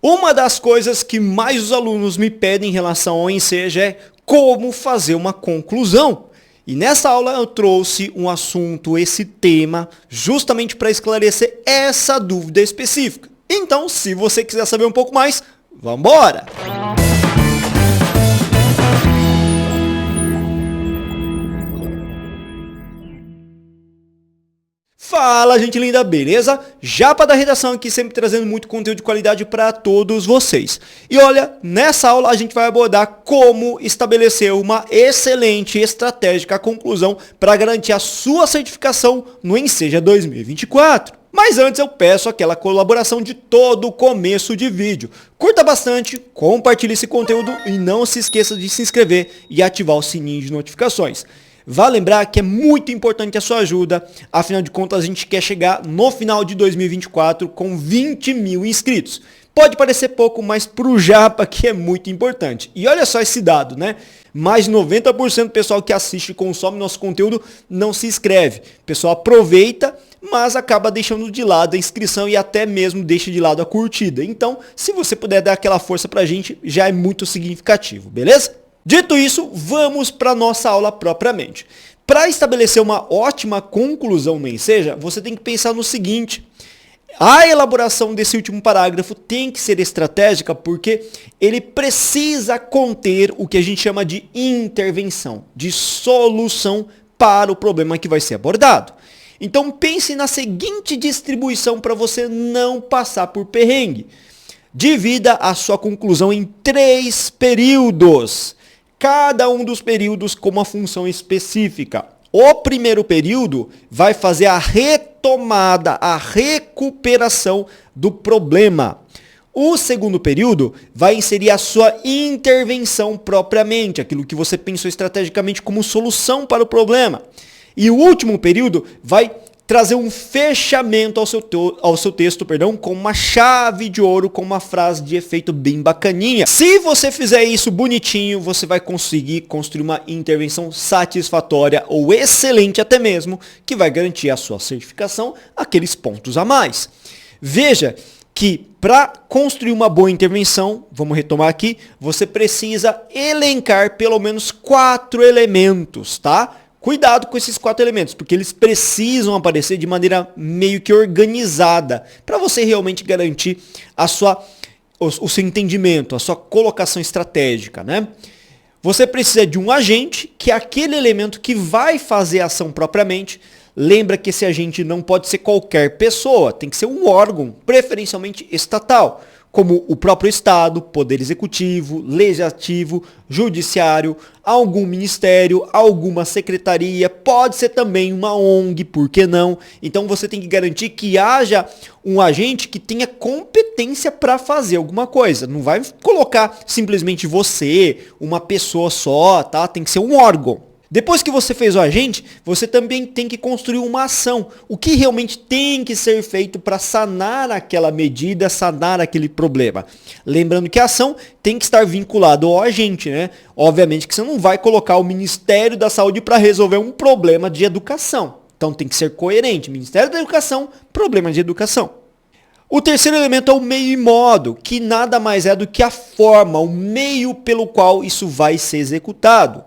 Uma das coisas que mais os alunos me pedem em relação ao Enseja é como fazer uma conclusão. E nessa aula eu trouxe um assunto, esse tema, justamente para esclarecer essa dúvida específica. Então, se você quiser saber um pouco mais, vamos embora! Fala, gente linda, beleza? Japa da redação aqui, sempre trazendo muito conteúdo de qualidade para todos vocês. E olha, nessa aula a gente vai abordar como estabelecer uma excelente e estratégica conclusão para garantir a sua certificação no Enseja 2024. Mas antes eu peço aquela colaboração de todo o começo de vídeo. Curta bastante, compartilhe esse conteúdo e não se esqueça de se inscrever e ativar o sininho de notificações. Vale lembrar que é muito importante a sua ajuda, afinal de contas a gente quer chegar no final de 2024 com 20 mil inscritos. Pode parecer pouco, mas pro Japa que é muito importante. E olha só esse dado, né? Mais de 90% do pessoal que assiste e consome nosso conteúdo não se inscreve. O pessoal aproveita, mas acaba deixando de lado a inscrição e até mesmo deixa de lado a curtida. Então, se você puder dar aquela força pra gente, já é muito significativo, beleza? Dito isso, vamos para a nossa aula propriamente. Para estabelecer uma ótima conclusão no Enseja, você tem que pensar no seguinte: a elaboração desse último parágrafo tem que ser estratégica porque ele precisa conter o que a gente chama de intervenção, de solução para o problema que vai ser abordado. Então pense na seguinte distribuição para você não passar por perrengue. Divida a sua conclusão em 3 períodos. Cada um dos períodos com uma função específica. O primeiro período vai fazer a retomada, a recuperação do problema. O segundo período vai inserir a sua intervenção propriamente, aquilo que você pensou estrategicamente como solução para o problema. E o último período vai trazer um fechamento ao seu texto, com uma chave de ouro, com uma frase de efeito bem bacaninha. Se você fizer isso bonitinho, você vai conseguir construir uma intervenção satisfatória ou excelente até mesmo, que vai garantir a sua certificação, aqueles pontos a mais. Veja que para construir uma boa intervenção, vamos retomar aqui, você precisa elencar pelo menos 4 elementos, tá? Cuidado com esses 4 elementos, porque eles precisam aparecer de maneira meio que organizada, para você realmente garantir o seu entendimento, a sua colocação estratégica, né? Você precisa de um agente, que é aquele elemento que vai fazer a ação propriamente. Lembra que esse agente não pode ser qualquer pessoa, tem que ser um órgão, preferencialmente estatal, como o próprio Estado, Poder Executivo, Legislativo, Judiciário, algum ministério, alguma secretaria, pode ser também uma ONG, por que não? Então você tem que garantir que haja um agente que tenha competência para fazer alguma coisa. Não vai colocar simplesmente você, uma pessoa só, tá? Tem que ser um órgão. Depois que você fez o agente, você também tem que construir uma ação. O que realmente tem que ser feito para sanar aquela medida, sanar aquele problema. Lembrando que a ação tem que estar vinculada ao agente, né? Obviamente que você não vai colocar o Ministério da Saúde para resolver um problema de educação. Então tem que ser coerente. Ministério da Educação, problema de educação. O terceiro elemento é o meio e modo, que nada mais é do que a forma, o meio pelo qual isso vai ser executado.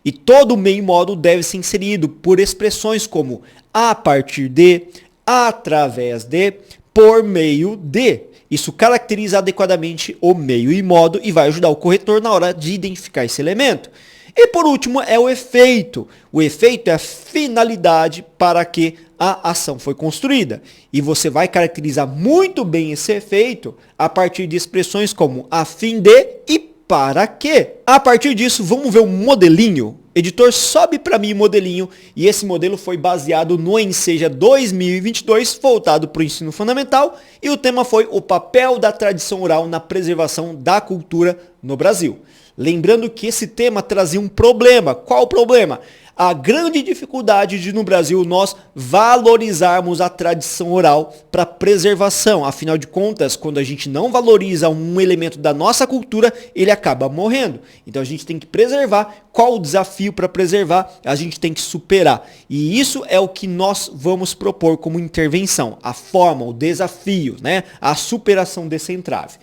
E todo meio e modo deve ser inserido por expressões como a partir de, através de, por meio de. Isso caracteriza adequadamente o meio e modo e vai ajudar o corretor na hora de identificar esse elemento. E por último é o efeito. O efeito é a finalidade para que a ação foi construída. E você vai caracterizar muito bem esse efeito a partir de expressões como a fim de e para quê? A partir disso, vamos ver um modelinho. Editor, sobe para mim o modelinho. E esse modelo foi baseado no Enseja 2022, voltado para o ensino fundamental. E o tema foi o papel da tradição oral na preservação da cultura no Brasil. Lembrando que esse tema trazia um problema. Qual o problema? A grande dificuldade de no Brasil nós valorizarmos a tradição oral para preservação. Afinal de contas, quando a gente não valoriza um elemento da nossa cultura, ele acaba morrendo. Então a gente tem que preservar. Qual o desafio para preservar? A gente tem que superar. E isso é o que nós vamos propor como intervenção. A forma, o desafio, né? A superação desse entrave.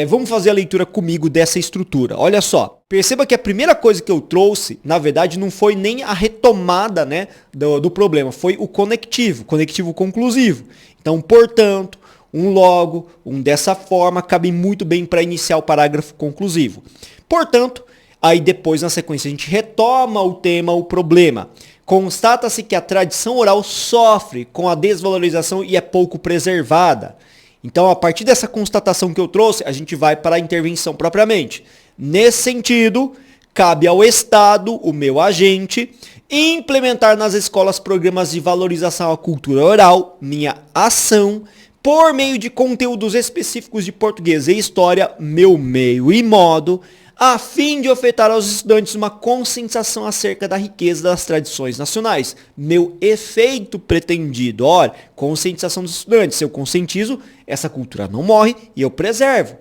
Vamos fazer a leitura comigo dessa estrutura. Olha só, perceba que a primeira coisa que eu trouxe, na verdade, não foi nem a retomada, né, do problema, foi o conectivo conclusivo. Então, portanto, um logo, dessa forma, cabe muito bem para iniciar o parágrafo conclusivo. Portanto, aí depois na sequência a gente retoma o tema, o problema. Constata-se que a tradição oral sofre com a desvalorização e é pouco preservada. Então, a partir dessa constatação que eu trouxe, a gente vai para a intervenção propriamente. Nesse sentido, cabe ao Estado, o meu agente, implementar nas escolas programas de valorização à cultura oral, minha ação, por meio de conteúdos específicos de português e história, meu meio e modo, a fim de ofertar aos estudantes uma conscientização acerca da riqueza das tradições nacionais. Meu efeito pretendido, olha, conscientização dos estudantes. Se eu conscientizo, essa cultura não morre e eu preservo.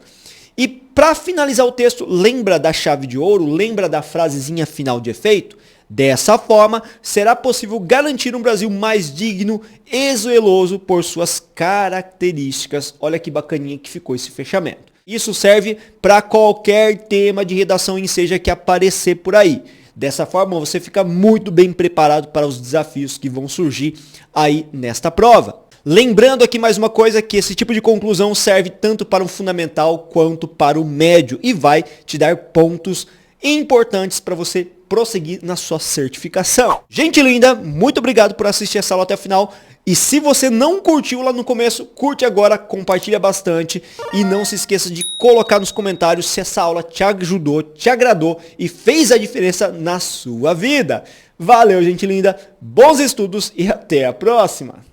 E para finalizar o texto, lembra da chave de ouro? Lembra da frasezinha final de efeito? Dessa forma, será possível garantir um Brasil mais digno e zeloso por suas características. Olha que bacaninha que ficou esse fechamento. Isso serve para qualquer tema de redação enseja que aparecer por aí. Dessa forma, você fica muito bem preparado para os desafios que vão surgir aí nesta prova. Lembrando aqui mais uma coisa, que esse tipo de conclusão serve tanto para o fundamental quanto para o médio e vai te dar pontos importantes para você prosseguir na sua certificação. Gente linda, muito obrigado por assistir essa aula até o final. E se você não curtiu lá no começo, curte agora, compartilha bastante e não se esqueça de colocar nos comentários se essa aula te ajudou, te agradou e fez a diferença na sua vida. Valeu, gente linda, bons estudos e até a próxima!